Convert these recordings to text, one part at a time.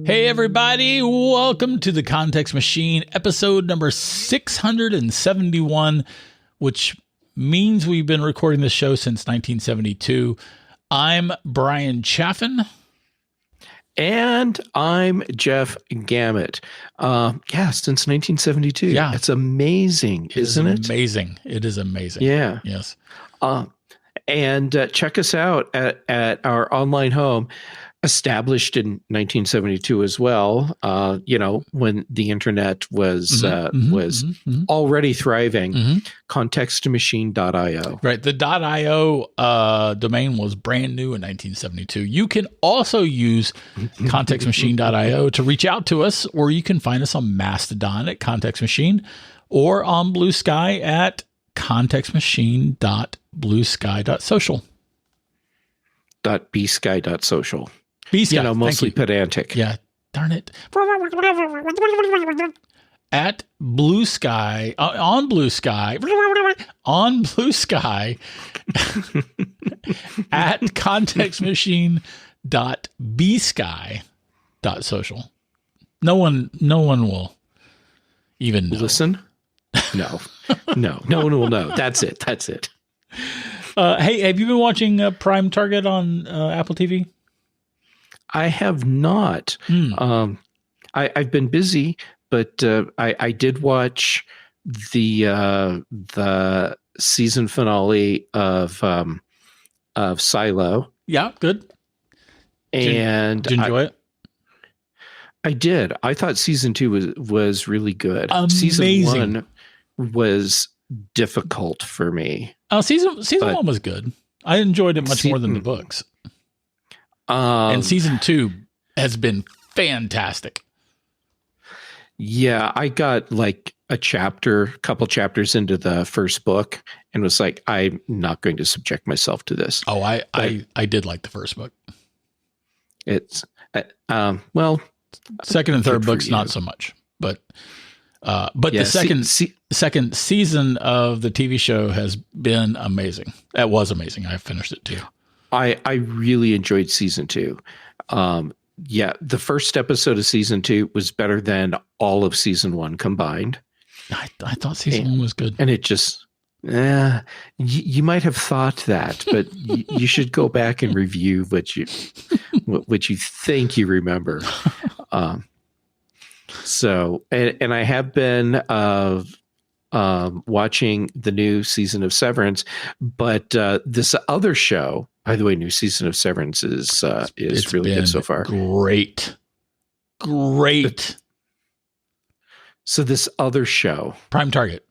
Hey everybody, welcome to the Context Machine, episode number 671, which means we've been recording this show since 1972. I'm Brian Chaffin. And I'm Jeff Gamet. Since 1972. Yeah. It's amazing, isn't it? Amazing. It is amazing. Yeah. Yes. And check us out at our online home, established in 1972 as well. When the internet was already thriving. Contextmachine.io. Right. The .io domain was brand new in 1972. You can also use contextmachine.io to reach out to us, or you can find us on Mastodon at Context Machine or on Blue Sky at contextmachine.bluesky.social. .bsky.social. B-Sky, mostly pedantic. Yeah, darn it. At Blue Sky, on Blue Sky, on Blue Sky, at contextmachine.bsky.social. No one will even know. Listen? No, no one will know. That's it. Hey, have you been watching Prime Target on Apple TV? I have not. I've been busy, but I did watch the season finale of Silo. Yeah, good. And did you enjoy it? I did. I thought season 2 was really good. Amazing. Season 1 was difficult for me. Season 1 was good. I enjoyed it much more than the books. And season 2 has been fantastic. Yeah, I got like a couple chapters into the first book and was like, I'm not going to subject myself to this. Oh, I did like the first book. It's, second and third books, not so much, but the second season of the TV show has been amazing. That was amazing. I finished it too. I really enjoyed season 2. The first episode of season 2 was better than all of season 1 combined. I thought season 1 was good. And it just, you might have thought that, but you should go back and review what you think you remember. And I have been watching the new season of Severance, but this other show, by the way, new season of Severance is really good so far. Great. So this other show, Prime Target.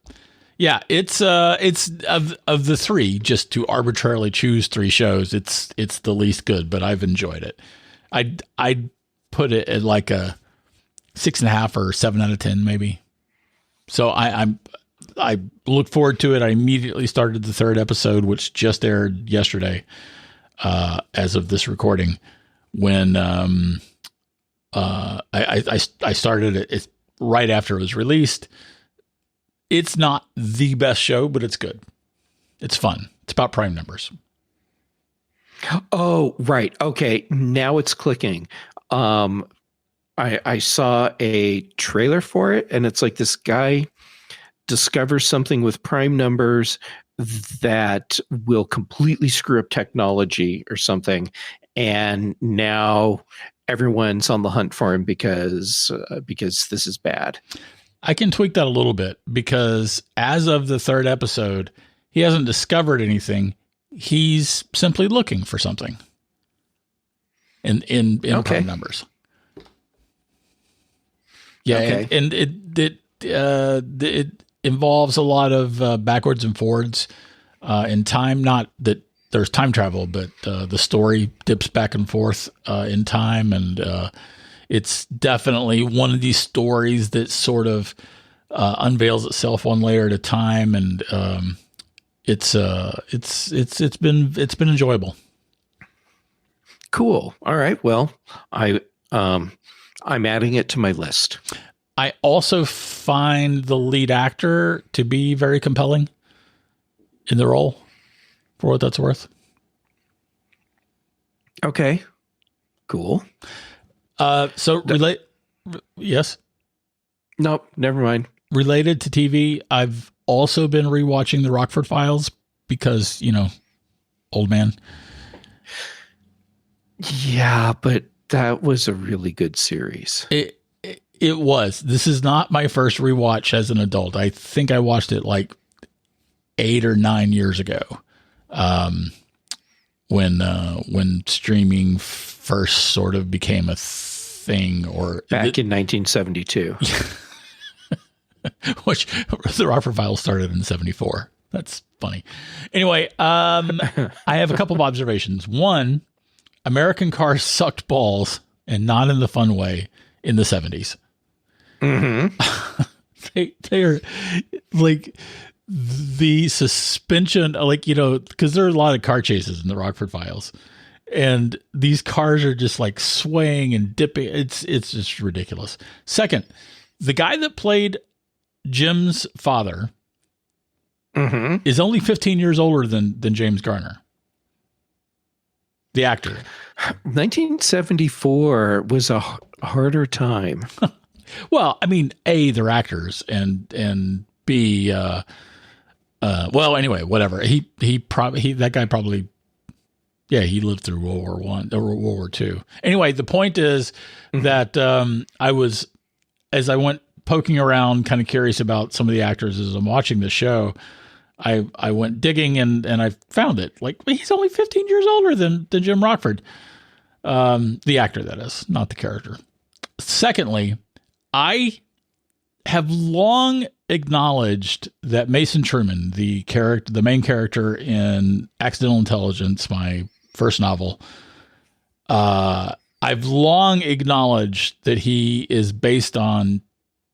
Yeah, it's of the three, just to arbitrarily choose 3 shows, it's the least good, but I've enjoyed it. I'd put it at like a 6.5 or 7 out of 10, maybe. So I look forward to it. I immediately started the 3rd episode, which just aired yesterday, as of this recording. When I started it right after it was released. It's not the best show, but it's good. It's fun. It's about prime numbers. Oh, right. Okay. Now it's clicking. I saw a trailer for it, and it's like this guy discovers something with prime numbers that will completely screw up technology or something. And now everyone's on the hunt for him because this is bad. I can tweak that a little bit, because as of the 3rd episode, he hasn't discovered anything. He's simply looking for something in prime numbers. Yeah. Okay. And it involves a lot of backwards and forwards in time. Not that there's time travel, but the story dips back and forth in time, and it's definitely one of these stories that sort of unveils itself one layer at a time, and it's been enjoyable. Cool. All right. Well, I'm adding it to my list. I also find the lead actor to be very compelling in the role, for what that's worth. Okay. Cool. So relate. Yes. Nope, never mind. Related to TV, I've also been rewatching the Rockford Files because, old man. Yeah, but that was a really good series. It was. This is not my first rewatch as an adult. I think I watched it like 8 or 9 years ago, when streaming first sort of became a thing, or back in 1972. Which the Rockford Files started in 74. That's funny. Anyway, I have a couple of observations. One, American cars sucked balls, and not in the fun way, in the 70s. Mm-hmm. They are like the suspension, because there are a lot of car chases in the Rockford Files, and these cars are just like swaying and dipping. It's just ridiculous. Second, the guy that played Jim's father is only 15 years older than James Garner, the actor. 1974 was a harder time. Well, I mean, A, they're actors, and B, well, anyway, whatever. That guy probably, yeah, he lived through World War I or World War II. Anyway, the point is that as I went poking around, kind of curious about some of the actors as I'm watching the show, I went digging and I found it. Like, he's only 15 years older than Jim Rockford. The actor, that is, not the character. Secondly, I have long acknowledged that Mason Truman, the main character in Accidental Intelligence, my first novel, I've long acknowledged that he is based on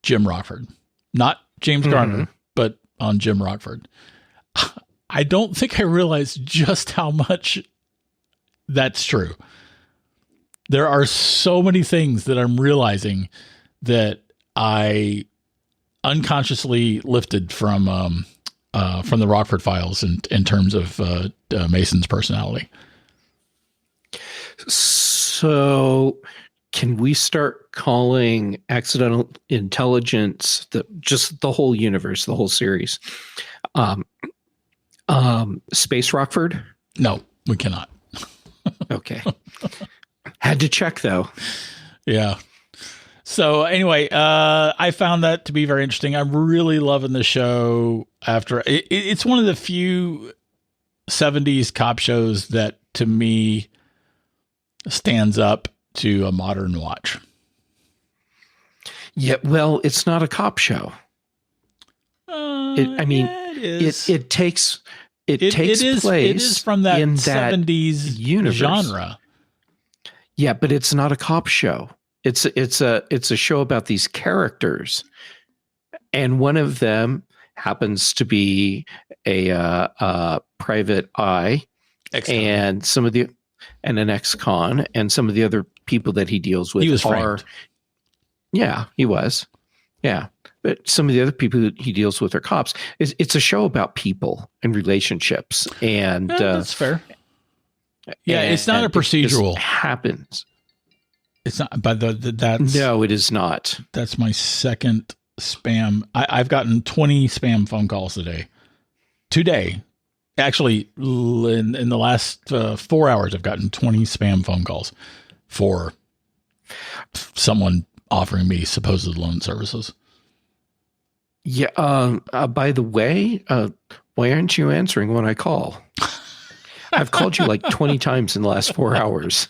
Jim Rockford, not James Garner, but on Jim Rockford. I don't think I realized just how much that's true. There are so many things that I'm realizing that I unconsciously lifted from the Rockford Files in terms of Mason's personality. So, can we start calling Accidental Intelligence just the whole universe, the whole series, Space Rockford? No, we cannot. Okay. Had to check though. Yeah. So anyway, I found that to be very interesting. I'm really loving the show. It's one of the few 70s cop shows that to me stands up to a modern watch. Yeah, well, it's not a cop show. It takes place from that in 70s universe. Genre. Yeah, but it's not a cop show. It's a show about these characters, and one of them happens to be a private eye, ex-con. and an ex-con, and some of the other people that he deals with. He was framed. Yeah, he was. Yeah, but some of the other people that he deals with are cops. It's a show about people and relationships, and that's fair. Yeah, it's not a procedural. It happens. It's not, but that's no, it is not. That's my second spam. I've gotten 20 spam phone calls today. Actually, in the last 4 hours, I've gotten 20 spam phone calls for someone offering me supposed loan services. Yeah. By the way, why aren't you answering when I call? I've called you like 20 times in the last 4 hours.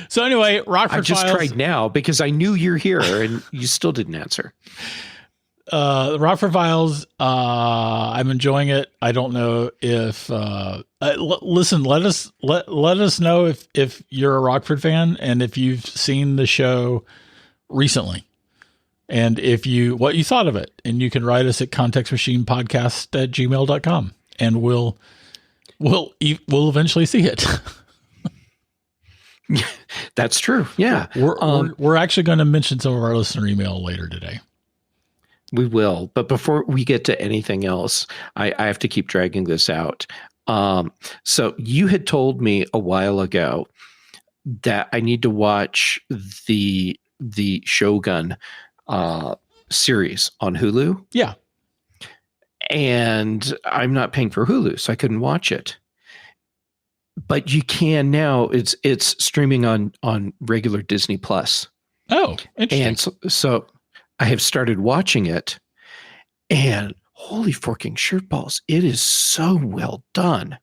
So anyway, Rockford I just Files. tried now because I knew you're here and you still didn't answer. The Rockford Files, I'm enjoying it. I don't know if listen, let us know if you're a Rockford fan and if you've seen the show recently and what you thought of it. And you can write us at contextmachinepodcast@gmail.com and we'll eventually see it. That's true. Yeah. We're actually going to mention some of our listener email later today. We will. But before we get to anything else, I have to keep dragging this out. So you had told me a while ago that I need to watch the Shogun series on Hulu. Yeah. And I'm not paying for Hulu, so I couldn't watch it. But you can now. It's streaming on regular Disney Plus. Oh, interesting. And so I have started watching it, and holy forking shirt balls, it is so well done.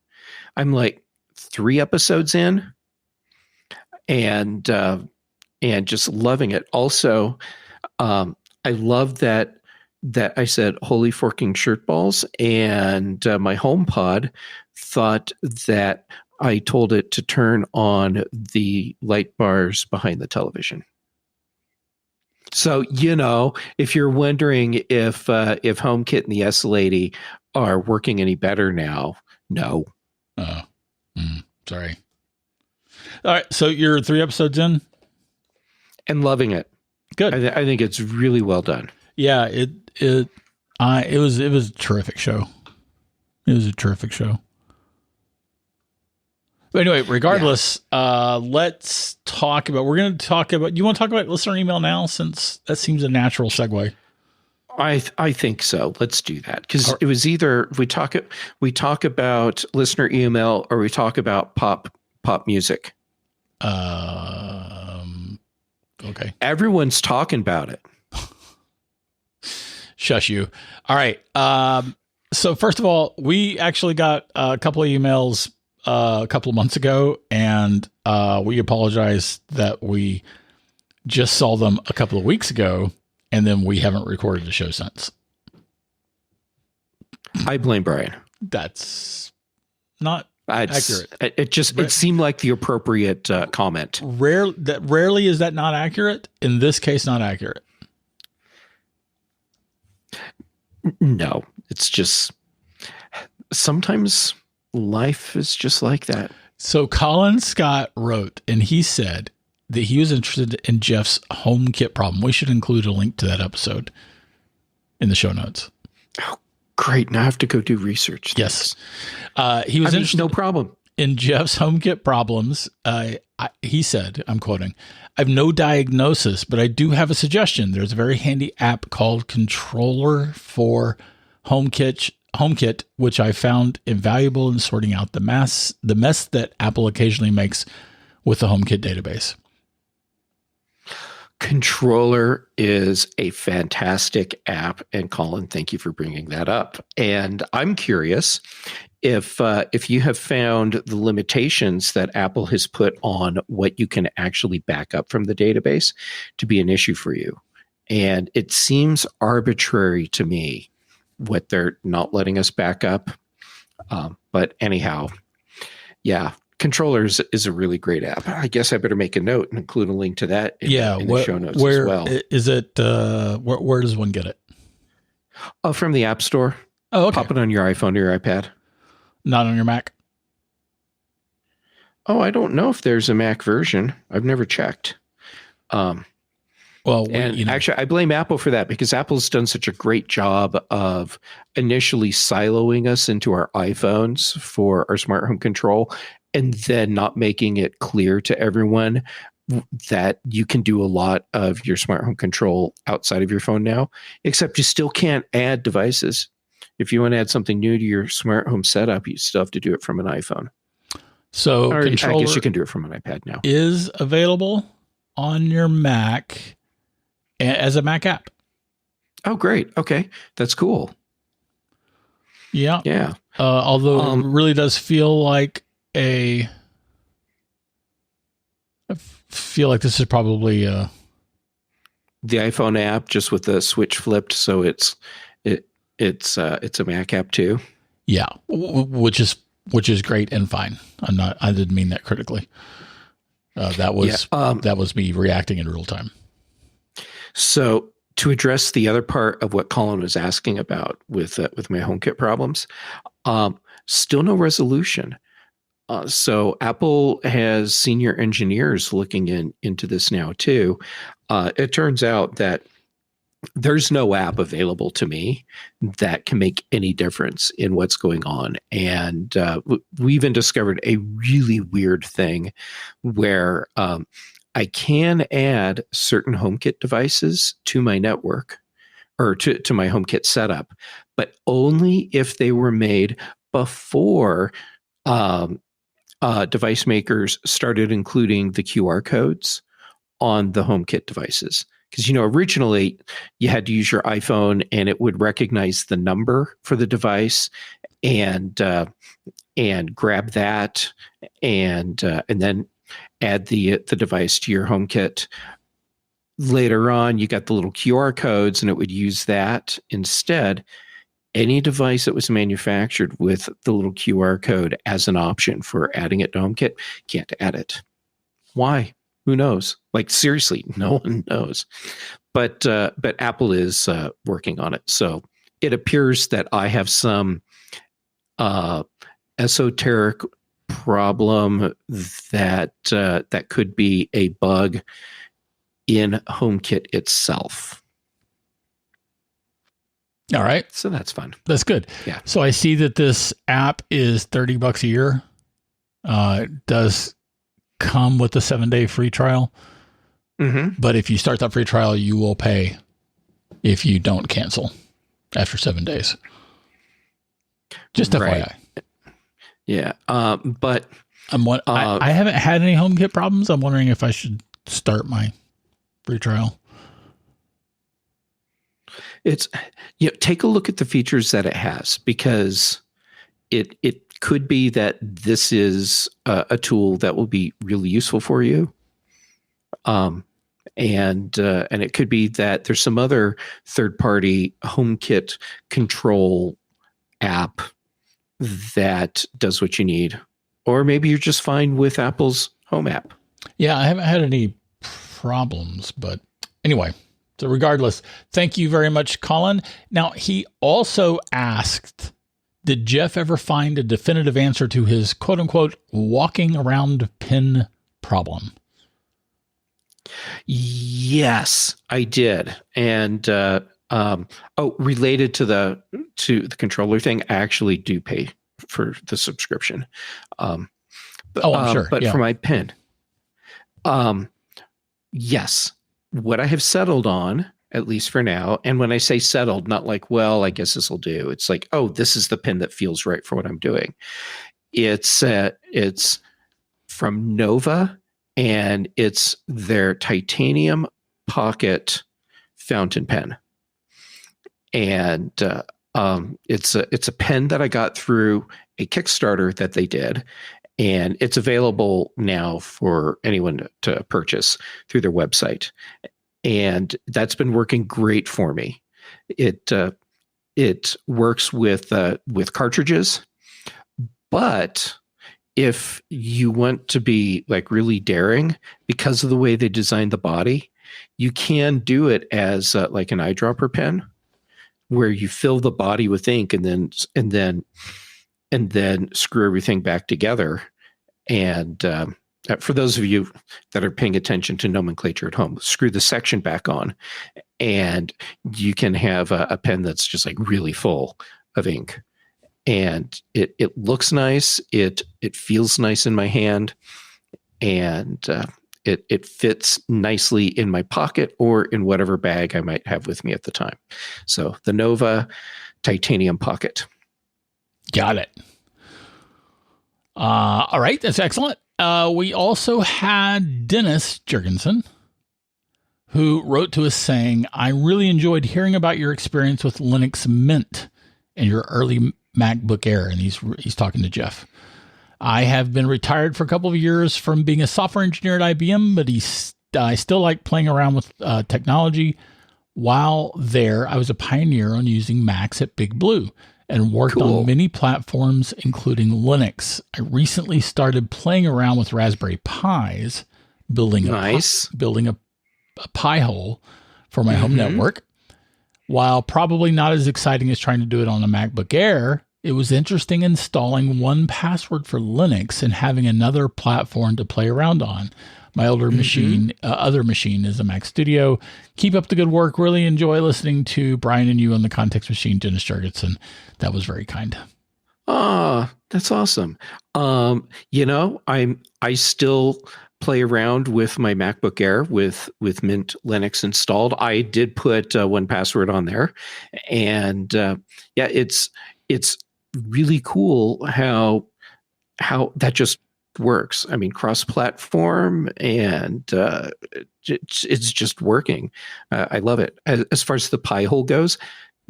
I'm like 3 episodes in, and just loving it. Also, I love that I said holy forking shirt balls, and my HomePod thought that I told it to turn on the light bars behind the television. So, if you're wondering if HomeKit and the S Lady are working any better now, no. Sorry. All right, so you're 3 episodes in, and loving it. Good. I think it's really well done. Yeah, it was a terrific show. It was a terrific show. But anyway, regardless, let's talk about. We're going to talk about. You want to talk about listener email now, since that seems a natural segue. I think so. Let's do that, because it was either we talk about listener email or we talk about pop music. Okay. Everyone's talking about it. Shush you. All right. So first of all, we actually got a couple of emails a couple of months ago, and we apologize that we just saw them a couple of weeks ago, and then we haven't recorded the show since. I blame Brian. That's not accurate. It seemed like the appropriate comment. Rarely is that not accurate. In this case, not accurate. No, it's just sometimes life is just like that. So Colin Scott wrote, and he said that he was interested in Jeff's HomeKit problem. We should include a link to that episode in the show notes. Oh, great. Now I have to go do research. Yes. He was interested. No problem. In Jeff's HomeKit problems. He said, I'm quoting, "I have no diagnosis, but I do have a suggestion. There's a very handy app called Controller for HomeKit, which I found invaluable in sorting out the mess that Apple occasionally makes with the HomeKit database." Controller is a fantastic app, and Colin, thank you for bringing that up. And I'm curious if you have found the limitations that Apple has put on what you can actually back up from the database to be an issue for you. And it seems arbitrary to me what they're not letting us back up. But anyhow, yeah. Controllers is a really great app. I guess I better make a note and include a link to that in the show notes as well. Is it? Where does one get it? Oh, from the App Store. Oh, okay. Pop it on your iPhone or your iPad. Not on your Mac? Oh, I don't know if there's a Mac version. I've never checked. Actually, I blame Apple for that, because Apple's done such a great job of initially siloing us into our iPhones for our smart home control, and then not making it clear to everyone that you can do a lot of your smart home control outside of your phone now, except you still can't add devices. If you want to add something new to your smart home setup, you still have to do it from an iPhone. So I guess you can do it from an iPad now. Is available on your Mac as a Mac app. Oh, great. Okay. That's cool. Yeah. Yeah. Although it really does feel like I feel like this is probably the iPhone app, just with the switch flipped, so it's a Mac app too. Yeah, which is great and fine. I didn't mean that critically. That was me reacting in real time. So to address the other part of what Colin was asking about with my HomeKit problems, still no resolution. So Apple has senior engineers looking into this now too. It turns out that there's no app available to me that can make any difference in what's going on. And we even discovered a really weird thing where I can add certain HomeKit devices to my network or to my HomeKit setup, but only if they were made before device makers started including the QR codes on the HomeKit devices. Because, originally you had to use your iPhone and it would recognize the number for the device and grab that and then add the device to your HomeKit. Later on, you got the little QR codes and it would use that instead. Any device that was manufactured with the little QR code as an option for adding it to HomeKit can't add it. Why? Who knows? Like, seriously, no one knows. But Apple is working on it. So it appears that I have some esoteric problem that could be a bug in HomeKit itself. All right. So that's fun. That's good. Yeah. So I see that this app is $30 a year. It does come with a 7-day free trial. Mm-hmm. But if you start that free trial, you will pay if you don't cancel after 7 days. Just FYI. Yeah. But I haven't had any HomeKit problems. I'm wondering if I should start my free trial. It's, take a look at the features that it has, because it could be that this is a tool that will be really useful for you. And it could be that there's some other third-party HomeKit control app that does what you need. Or maybe you're just fine with Apple's Home app. Yeah, I haven't had any problems, but anyway. So regardless, thank you very much, Colin. Now, he also asked, did Jeff ever find a definitive answer to his quote-unquote walking around pin problem? Yes, I did. And related to the controller thing, I actually do pay for the subscription. I'm sure. But for my pin, yes. What I have settled on, at least for now, and when I say settled, not like, well, I guess this will do. It's like, oh, this is the pin that feels right for what I'm doing. It's from Nova, and it's their titanium pocket fountain pen. And it's a pen that I got through a Kickstarter that they did. And it's available now for anyone to purchase through their website. And that's been working great for me. It works with cartridges, but if you want to be like really daring, because of the way they designed the body, you can do it as like an eyedropper pen, where you fill the body with ink and then screw everything back together. And for those of you that are paying attention to nomenclature at home, screw the section back on, and you can have a pen that's just like really full of ink. And it looks nice. It feels nice in my hand, and it fits nicely in my pocket or in whatever bag I might have with me at the time. So the Nova Titanium Pocket. Got it. All right. That's excellent. We also had Dennis Jurgensen, who wrote to us saying, I really enjoyed hearing about your experience with Linux Mint and your early MacBook Air. And he's talking to Jeff. I have been retired for a couple of years from being a software engineer at IBM, but I still like playing around with technology. While there, I was a pioneer on using Macs at Big Blue and worked on many platforms, including Linux. I recently started playing around with Raspberry Pis, building a Pi hole for my home network. While probably not as exciting as trying to do it on a MacBook Air, It was interesting installing 1Password for Linux and having another platform to play around on. My older other machine is a Mac Studio. Keep up the good work. Really enjoy listening to Brian and you on the Context Machine, Dennis Jurgensen. That was very kind. Ah, that's awesome. I still play around with my MacBook Air with Mint Linux installed. I did put 1Password on there, and it's really cool how that just works. I mean, cross-platform, and it's just working. I love it. As far as the Pi hole goes,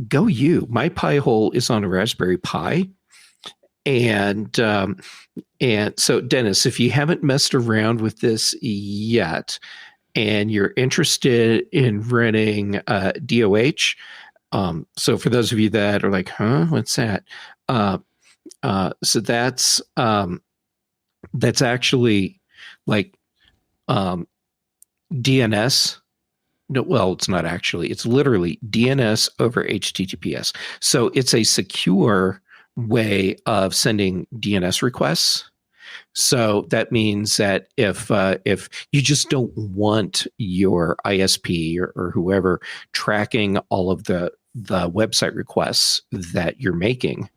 go you. My Pi hole is on a Raspberry Pi. And so, Dennis, if you haven't messed around with this yet, and you're interested in running DOH, so for those of you that are like, "Huh, what's that?" So that's actually like DNS. No, well, it's not actually. It's literally DNS over HTTPS. So it's a secure way of sending DNS requests. So that means that if you just don't want your ISP or whoever tracking all of the website requests that you're making,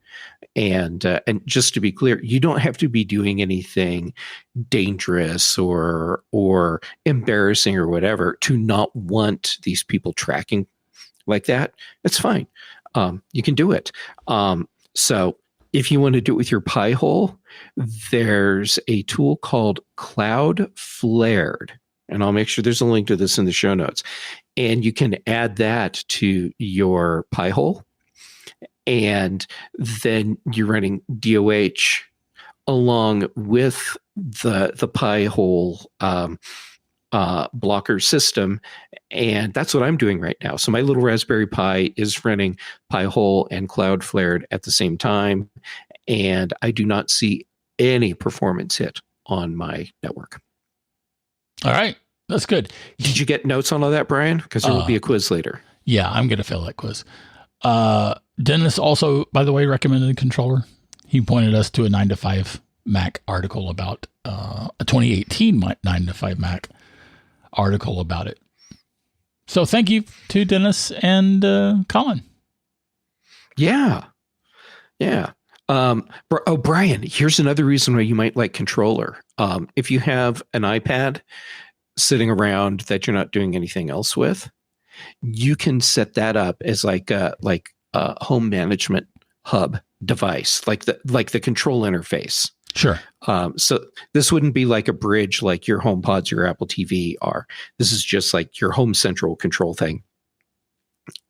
and just to be clear, you don't have to be doing anything dangerous or embarrassing or whatever to not want these people tracking like that. It's fine. You can do it. So if you want to do it with your Pi hole, there's a tool called Cloudflared, and I'll make sure there's a link to this in the show notes. And you can add that to your Pi hole, and then you're running DOH along with the Pi hole blocker system. And that's what I'm doing right now. So my little Raspberry Pi is running Pi-hole and Cloudflared at the same time. And I do not see any performance hit on my network. All right. That's good. Did you get notes on all that, Brian? Because there will be a quiz later. Yeah, I'm going to fill that quiz. Dennis also, by the way, recommended a controller. He pointed us to a 9to5 Mac article about a 2018 9to5 Mac article about it. So thank you to Dennis and Colin. Yeah. Brian, here's another reason why you might like controller. If you have an iPad sitting around that you're not doing anything else with, you can set that up as like a home management hub device, like the control interface. Sure. So this wouldn't be like a bridge like your HomePods or your Apple TV are. This is just like your home central control thing.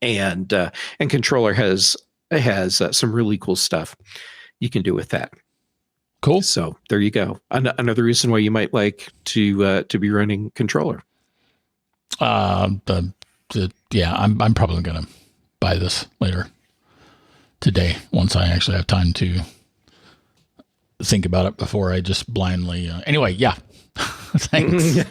And controller has some really cool stuff you can do with that. Cool. So there you go. Another reason why you might like to be running controller. I'm probably going to buy this later today once I actually have time to think about it before I just blindly. Anyway, yeah. Thanks.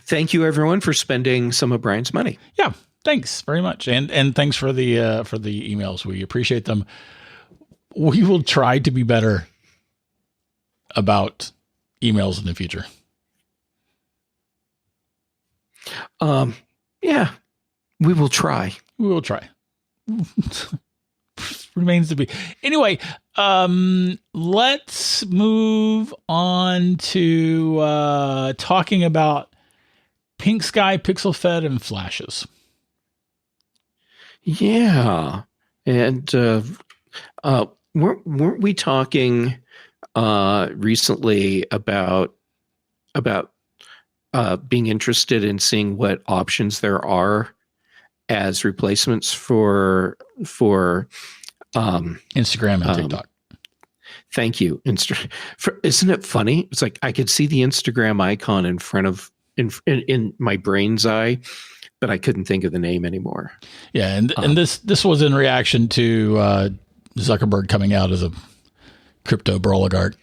Thank you, everyone, for spending some of Brian's money. Yeah, thanks very much, and thanks for the emails. We appreciate them. We will try to be better about emails in the future. Yeah, we will try. We will try. Remains to be. Anyway, let's move on to talking about Pink Sky, Pixel Fed, and flashes. Yeah, and weren't we talking recently about being interested in seeing what options there are as replacements for Instagram and TikTok. Thank you. Isn't it funny? It's like I could see the Instagram icon in front of in my brain's eye, but I couldn't think of the name anymore. Yeah, and this was in reaction to Zuckerberg coming out as a crypto oligarch.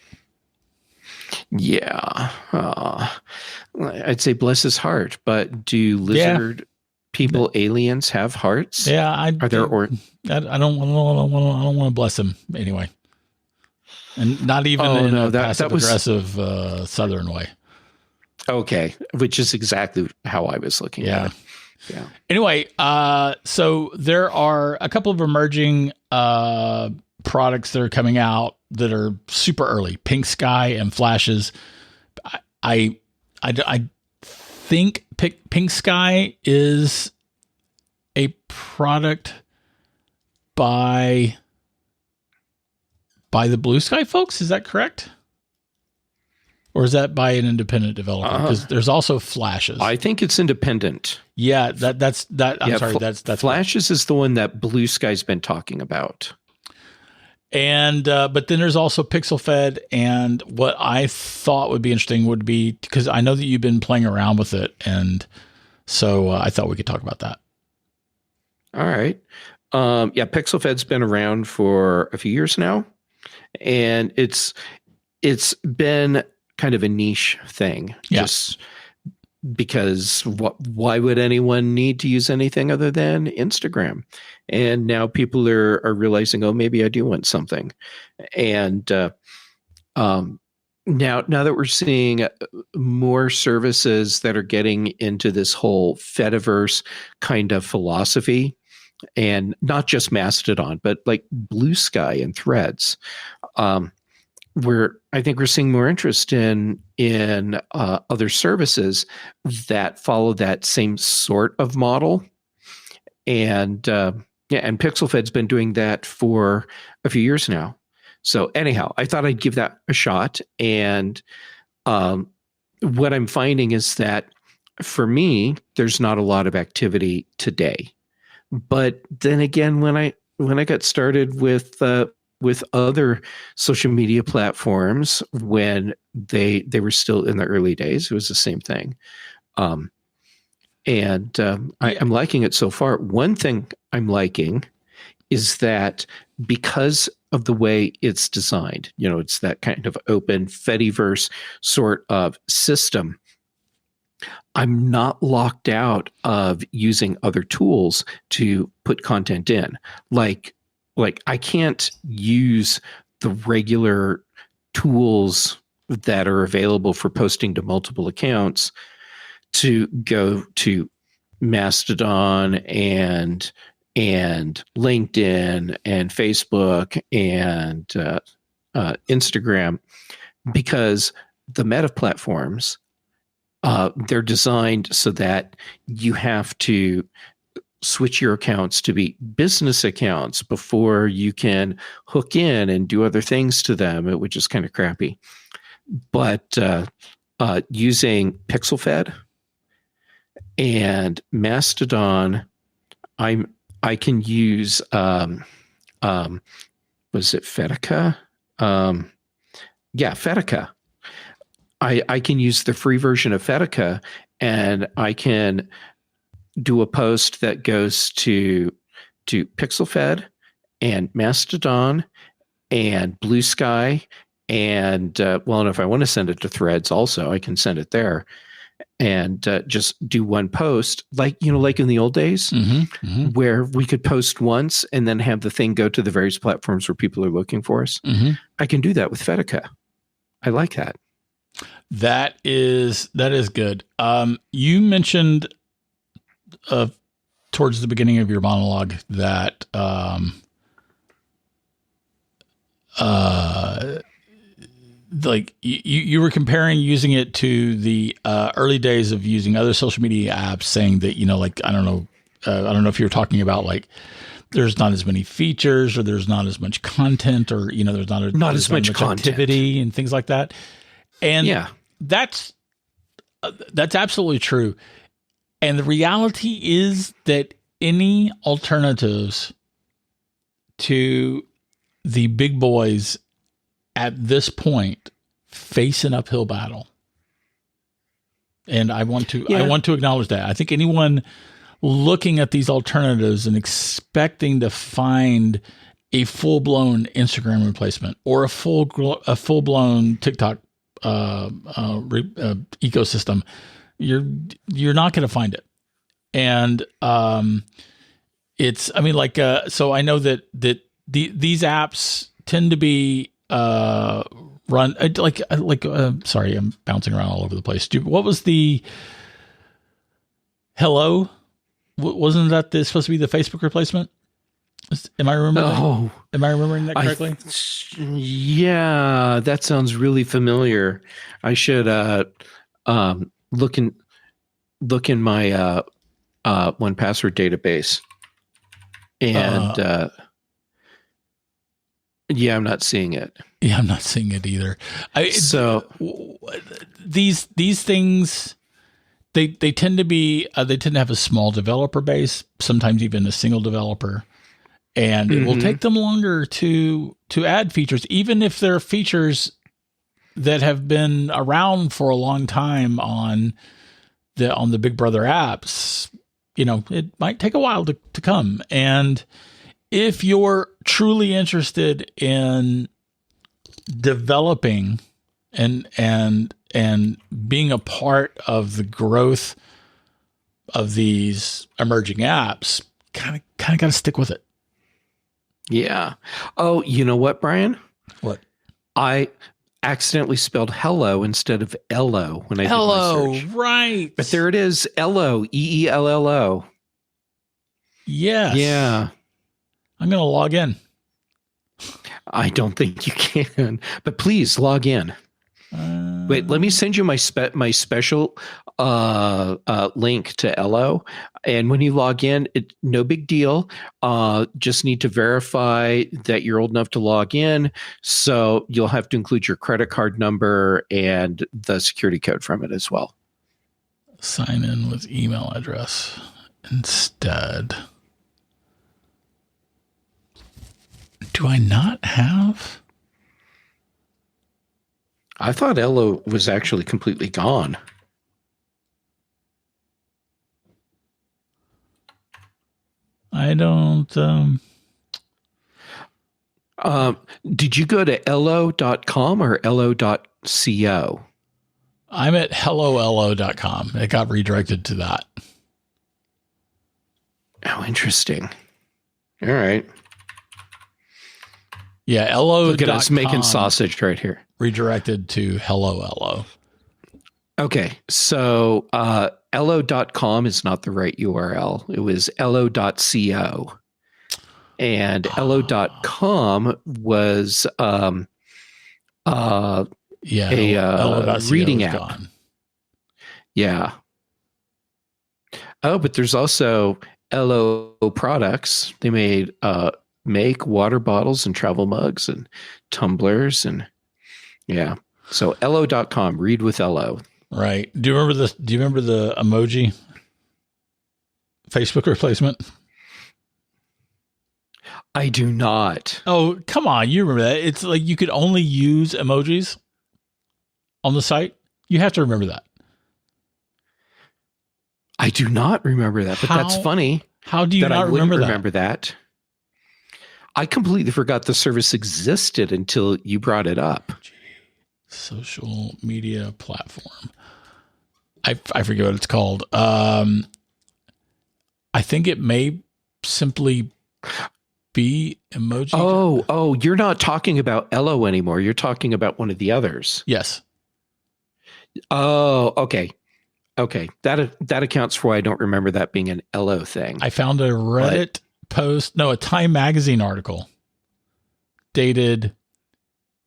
Yeah, I'd say bless his heart, but do lizard people, aliens, have hearts? Yeah, Are there I don't want to bless him anyway, and not even in a passive aggressive Southern way. Okay, which is exactly how I was looking at it. Yeah. Anyway, so there are a couple of emerging products that are coming out that are super early. Pink Sky and Flashes. I think Pink Sky is a product by the Blue Sky folks. Is that correct? Or is that by an independent developer? Because there's also Flashes. I think it's independent. Yeah, that's. I'm sorry, that's Flashes is the one that Blue Sky's been talking about. And but then there's also Pixel Fed, and what I thought would be interesting would be, because I know that you've been playing around with it, and so I thought we could talk about that. All right. Yeah, Pixel Fed's been around for a few years now, and it's been kind of a niche thing. Yeah. Just because why would anyone need to use anything other than Instagram? And now people are realizing, oh, maybe I do want something. And now that we're seeing more services that are getting into this whole Fediverse kind of philosophy, and not just Mastodon, but like Blue Sky and Threads, I think we're seeing more interest in other services that follow that same sort of model. And and Pixel Fed's been doing that for a few years now. So anyhow, I thought I'd give that a shot. And what I'm finding is that for me, there's not a lot of activity today. But then again, when I got started with other social media platforms, when they were still in the early days, it was the same thing. I'm liking it so far. One thing I'm liking is that because of the way it's designed, it's that kind of open Fediverse sort of system, I'm not locked out of using other tools to put content in. Like I can't use the regular tools that are available for posting to multiple accounts to go to Mastodon and LinkedIn and Facebook and Instagram, because the meta platforms, they're designed so that you have to switch your accounts to be business accounts before you can hook in and do other things to them, which is kind of crappy. But using Pixel Fed and Mastodon, I can use was it Fedica? Fedica. I can use the free version of Fedica, and I can do a post that goes to Pixel Fed and Mastodon and Blue Sky, and and if I want to send it to Threads also, I can send it there, and just do one post, like in the old days, where we could post once and then have the thing go to the various platforms where people are looking for us. I can do that with Fedica. I like that. That is good. You mentioned towards the beginning of your monologue that like you were comparing using it to the early days of using other social media apps, saying that like I don't know if you were talking about like there's not as many features, or there's not as much content, or there's not as much activity and things like that. And yeah, that's absolutely true. And the reality is that any alternatives to the big boys at this point face an uphill battle. And I want to acknowledge that. I think anyone looking at these alternatives and expecting to find a full-blown Instagram replacement or a full-blown TikTok ecosystem, you're not going to find it. And it's, I mean, like, so I know that these apps tend to be run sorry, I'm bouncing around all over the place. What was the Hello? Wasn't that supposed to be the Facebook replacement? Am I remembering? Oh, am I remembering that correctly? Yeah, that sounds really familiar. I should look in my 1Password database. And yeah, I'm not seeing it. Yeah, I'm not seeing it either. These things, they tend to be they tend to have a small developer base, sometimes even a single developer, and it will take them longer to add features, even if they're features that have been around for a long time on the Big Brother apps. You know, it might take a while to come. And if you're truly interested in developing and being a part of the growth of these emerging apps, kind of got to stick with it. Yeah. Oh, you know what, Brian? What? I accidentally spelled hello instead of Ello when I did my search. Right. But there it is, Ello, EELLO. Yes. Yeah. I'm going to log in. I don't think you can, but please log in. Wait, let me send you my special link to Ello, and when you log in, no big deal. Just need to verify that you're old enough to log in. So you'll have to include your credit card number and the security code from it as well. Sign in with email address instead. Do I not have? I thought Ello was actually completely gone. I don't. Did you go to ello.com or ello.co? I'm at helloello.com. It got redirected to that. Oh, interesting. All right. Yeah, Ello. Look at us making sausage right here. Redirected to helloello. Okay, so ello.com is not the right URL. It was ello.co. And ello.com was a reading app. Gone. Yeah. Oh, but there's also Ello products. They made make water bottles and travel mugs and tumblers and yeah. So ello.com, read with Ello. Right. Do you remember the emoji Facebook replacement? I do not. Oh, come on. You remember that. It's like you could only use emojis on the site. You have to remember that. I do not remember that, but that's funny. How do you not remember that? I completely forgot the service existed until you brought it up. Social media platform. I forget what it's called. I think it may simply be emoji. Oh, you're not talking about Ello anymore. You're talking about one of the others. Yes. Oh, okay. Okay. That accounts for why I don't remember that being an Ello thing. I found a Reddit post, a Time magazine article dated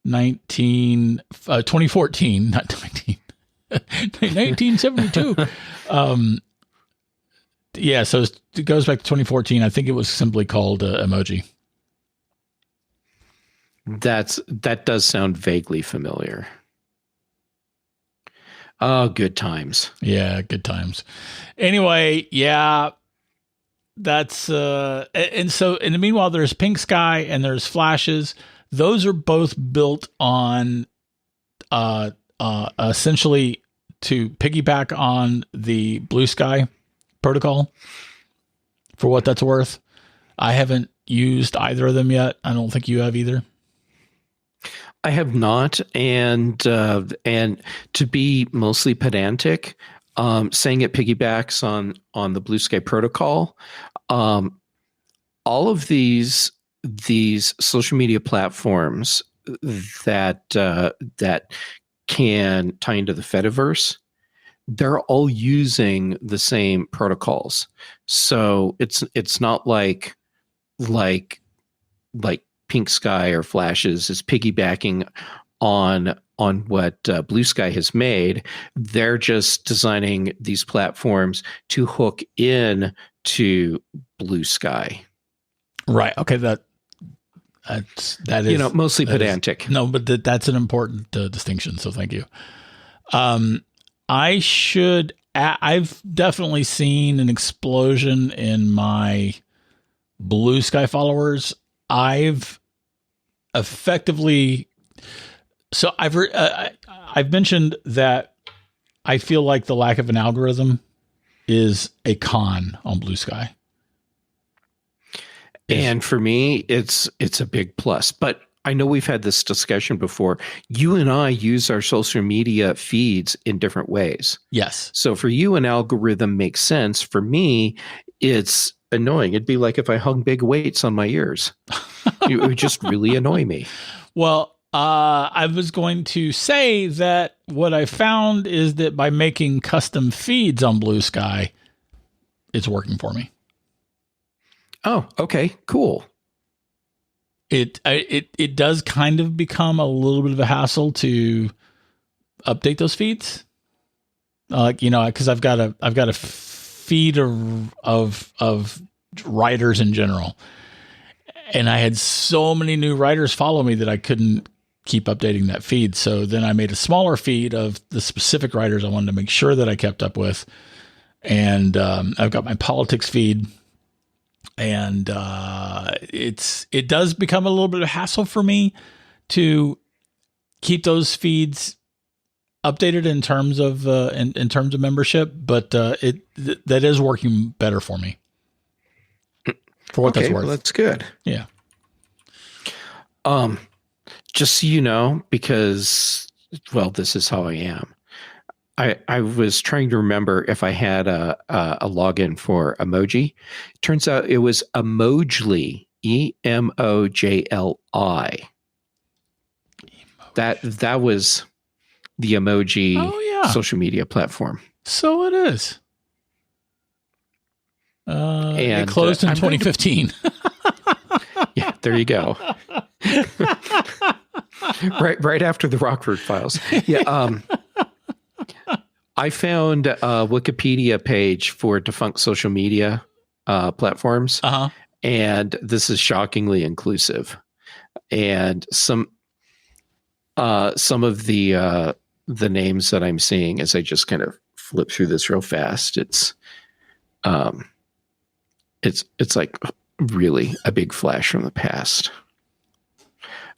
2014, not 1972. Yeah, so it goes back to 2014. I think it was simply called emoji. That does sound vaguely familiar. Oh, good times. Yeah, good times. Anyway, yeah, that's and so in the meanwhile, there's Pink Sky and there's Flashes. Those are both built on essentially to piggyback on the Blue Sky protocol. For what that's worth, I haven't used either of them yet. I don't think you have either. I have not, and to be mostly pedantic, saying it piggybacks on the Blue Sky protocol. All of these social media platforms that that can tie into the Fediverse, they're all using the same protocols. So it's not like Pink Sky or Flashes is piggybacking on what Blue Sky has made. They're just designing these platforms to hook in to Blue Sky. Right. Okay. That is, mostly pedantic. No, but that's an important distinction. So thank you. I've definitely seen an explosion in my Blue Sky followers. I've effectively, so I've mentioned that I feel like the lack of an algorithm is a con on Blue Sky. And for me, it's a big plus. But I know we've had this discussion before. You and I use our social media feeds in different ways. Yes. So for you, an algorithm makes sense. For me, it's annoying. It'd be like if I hung big weights on my ears. It would just really annoy me. Well, I was going to say that what I found is that by making custom feeds on Blue Sky, it's working for me. Oh, okay, cool. It does kind of become a little bit of a hassle to update those feeds, because I've got a feed of writers in general, and I had so many new writers follow me that I couldn't keep updating that feed. So then I made a smaller feed of the specific writers I wanted to make sure that I kept up with, and I've got my politics feed. And it does become a little bit of a hassle for me to keep those feeds updated in terms of in terms of membership, but that is working better for me. For what that's worth. Well, that's good. Yeah. Just so you know, because this is how I am. I was trying to remember if I had a login for emoji. Turns out it was Emojli, EMOJLI. That was the emoji social media platform. So it is. And it closed in 2015. Yeah, there you go. right after the Rockford Files. Yeah. I found a Wikipedia page for defunct social media platforms, and this is shockingly inclusive. And some of the names that I'm seeing as I just kind of flip through this real fast, it's like really a big flash from the past.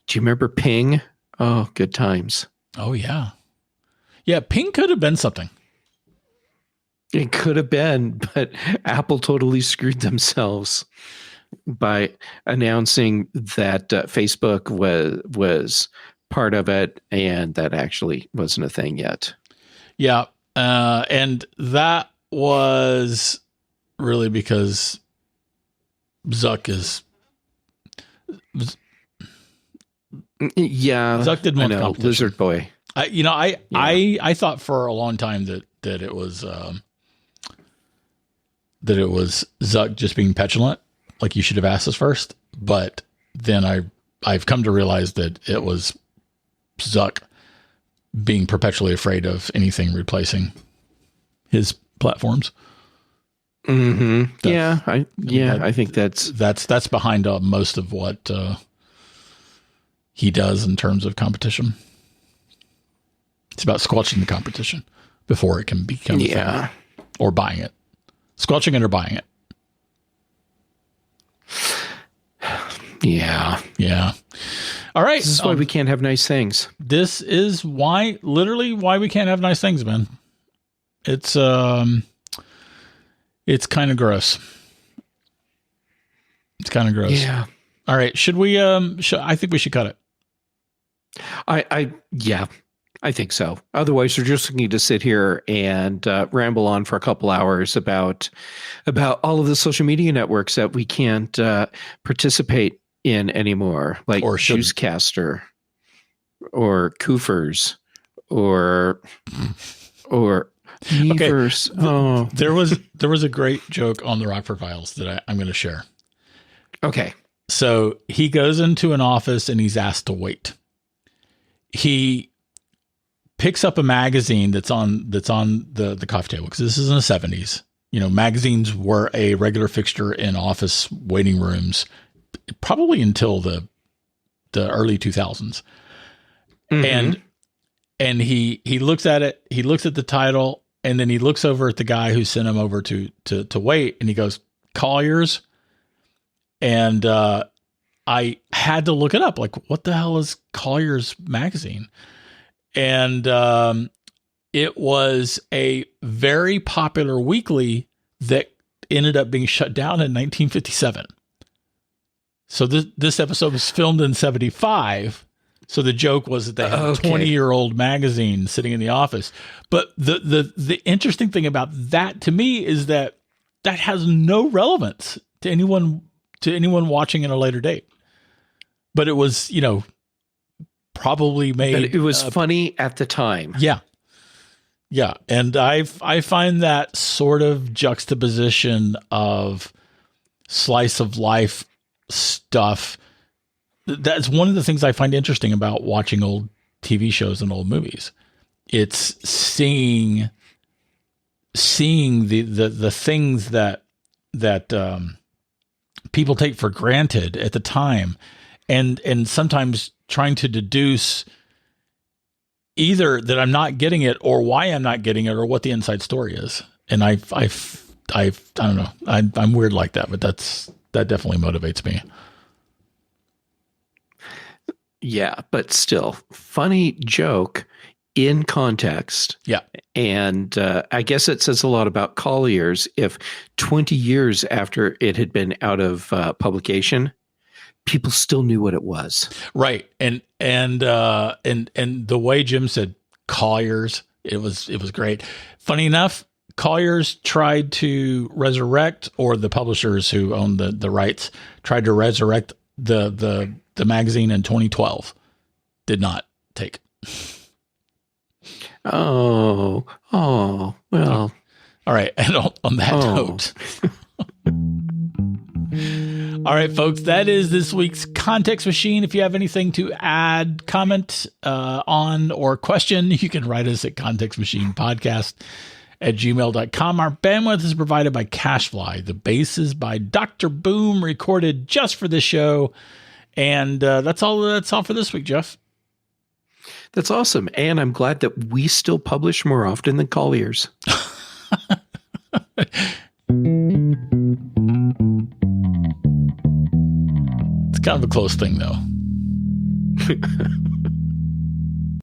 Do you remember Ping? Oh, good times. Oh yeah. Yeah, Ping could have been something. It could have been, but Apple totally screwed themselves by announcing that Facebook was part of it, and that actually wasn't a thing yet. Yeah, and that was really because Zuck didn't want the competition. Lizard Boy. I thought for a long time that it was Zuck just being petulant, like you should have asked us first. But then I've come to realize that it was Zuck being perpetually afraid of anything replacing his platforms. Mm-hmm. I think that's behind most of what he does in terms of competition. It's about squelching the competition before it can become a thing, or buying it. Squelching it or buying it. Yeah. Yeah. All right. This is why we can't have nice things. This is literally why we can't have nice things, man. It's kind of gross. It's kind of gross. Yeah. All right. Should we, I think we should cut it. Yeah. I think so. Otherwise, we're just going to sit here and ramble on for a couple hours about all of the social media networks that we can't participate in anymore, like Or shouldn't. Juicecaster or Koofers or Meverse. Oh, There was a great joke on the Rockford Files that I'm going to share. okay. So he goes into an office and he's asked to wait. He picks up a magazine that's on the coffee table, because this is in the 70s. You know, magazines were a regular fixture in office waiting rooms, probably until the early 2000s. Mm-hmm. And he looks at it, he looks at the title, and then he looks over at the guy who sent him over to wait, and he goes, Collier's. And I had to look it up. Like, what the hell is Collier's magazine? And it was a very popular weekly that ended up being shut down in 1957. So this episode was filmed in 75. So the joke was that they had a 20-year-old magazine sitting in the office. But the interesting thing about that to me is that has no relevance to anyone watching in a later date. But it was, you know, probably made. But it was funny at the time. Yeah. Yeah. And I find that sort of juxtaposition of slice of life stuff. That's one of the things I find interesting about watching old TV shows and old movies. It's seeing the things that people take for granted at the time, and sometimes trying to deduce either that I'm not getting it or why I'm not getting it or what the inside story is. And I don't know. I'm weird like that, but that definitely motivates me. Yeah, but still, funny joke in context. Yeah. And I guess it says a lot about Collier's if 20 years after it had been out of publication, people still knew what it was. Right. And the way Jim said Collier's, it was great. Funny enough, Collier's tried to resurrect, or the publishers who owned the rights tried to resurrect the magazine in 2012. Did not take. Oh, well. All right. And on that note. All right, folks, that is this week's Context Machine. If you have anything to add, comment on, or question, you can write us at contextmachinepodcast@gmail.com. Our bandwidth is provided by CashFly. The bass is by Dr. Boom, recorded just for this show. And that's all for this week, Jeff. That's awesome. And I'm glad that we still publish more often than Collier's. It's kind of a close thing, though.